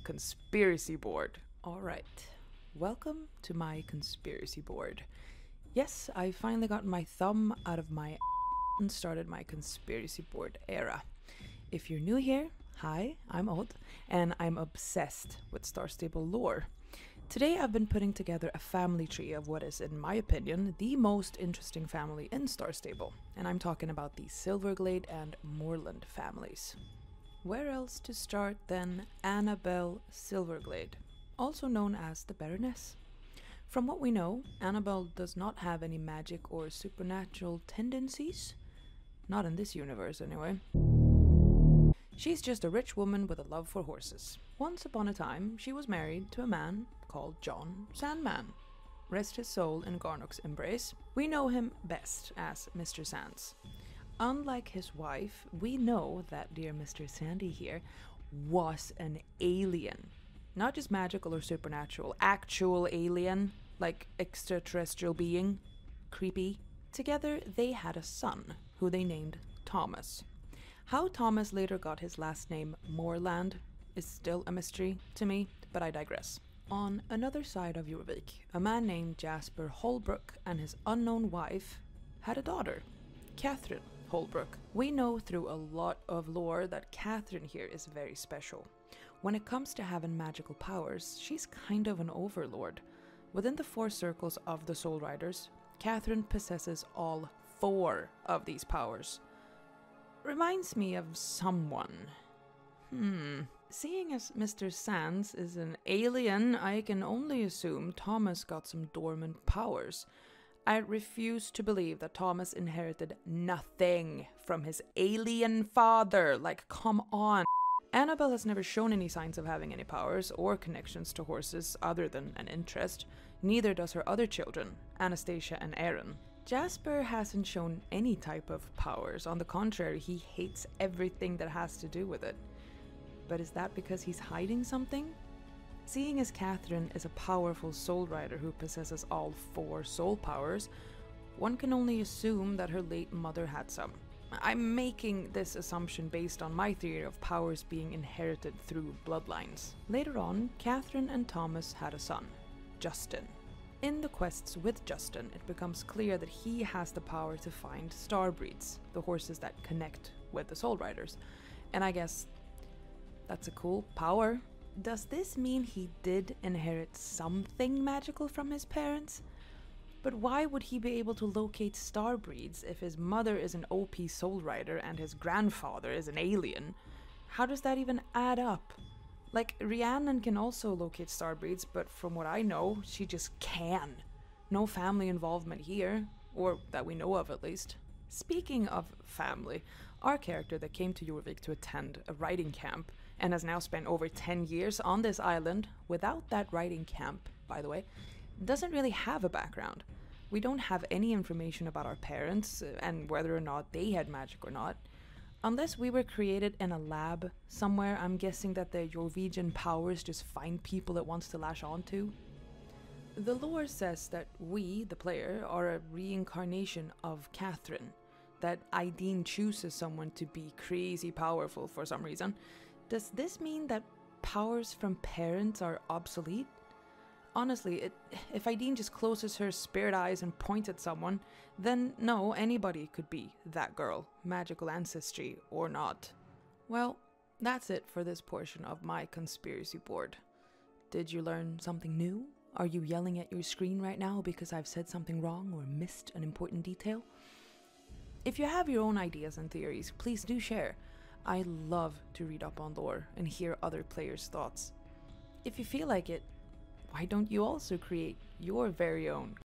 conspiracy board. Alright, welcome to my conspiracy board. Yes, I finally got my thumb out of my and started my conspiracy board era. If you're new here, hi, I'm Odd, and I'm obsessed with Star Stable lore. Today I've been putting together a family tree of what is, in my opinion, the most interesting family in Star Stable, and I'm talking about the Silverglade and Moorland families. Where else to start than Annabelle Silverglade, also known as the Baroness. From what we know, Annabelle does not have any magic or supernatural tendencies. Not in this universe, anyway. She's just a rich woman with a love for horses. Once upon a time, she was married to a man called John Sandman. Rest his soul in Garnock's embrace. We know him best as Mr. Sands. Unlike his wife, we know that dear Mr. Sandy here was an alien. Not just magical or supernatural, actual alien, like extraterrestrial being. Creepy. Together, they had a son, who they named Thomas. How Thomas later got his last name Moorland is still a mystery to me, but I digress. On another side of Jorvik, a man named Jasper Holbrook and his unknown wife had a daughter, Catherine Holbrook. We know through a lot of lore that Catherine here is very special. When it comes to having magical powers, she's kind of an overlord. Within the 4 circles of the Soul Riders, Catherine possesses all 4 of these powers. Reminds me of someone. Seeing as Mr. Sands is an alien, I can only assume Thomas got some dormant powers. I refuse to believe that Thomas inherited nothing from his alien father. Like, come on. Annabelle has never shown any signs of having any powers or connections to horses other than an interest. Neither does her other children, Anastasia and Aaron. Jasper hasn't shown any type of powers. On the contrary, he hates everything that has to do with it. But is that because he's hiding something? Seeing as Catherine is a powerful soul rider who possesses all 4 soul powers, one can only assume that her late mother had some. I'm making this assumption based on my theory of powers being inherited through bloodlines. Later on, Catherine and Thomas had a son, Justin. In the quests with Justin, it becomes clear that he has the power to find star breeds, the horses that connect with the Soul Riders. And I guess that's a cool power. Does this mean he did inherit something magical from his parents? But why would he be able to locate star breeds if his mother is an OP Soul Rider and his grandfather is an alien? How does that even add up? Like, Rhiannon can also locate star breeds, but from what I know, she just can. No family involvement here, or that we know of at least. Speaking of family, our character that came to Jorvik to attend a riding camp and has now spent over 10 years on this island without that riding camp, by the way, doesn't really have a background. We don't have any information about our parents and whether or not they had magic or not. Unless we were created in a lab somewhere, I'm guessing that the Jorvigian powers just find people it wants to lash onto. The lore says that we, the player, are a reincarnation of Catherine. That Aideen chooses someone to be crazy powerful for some reason. Does this mean that powers from parents are obsolete? Honestly, if Aideen just closes her spirit eyes and points at someone, then no, anybody could be that girl, magical ancestry or not. Well, that's it for this portion of my conspiracy board. Did you learn something new? Are you yelling at your screen right now because I've said something wrong or missed an important detail? If you have your own ideas and theories, please do share. I love to read up on lore and hear other players' thoughts. If you feel like it, why don't you also create your very own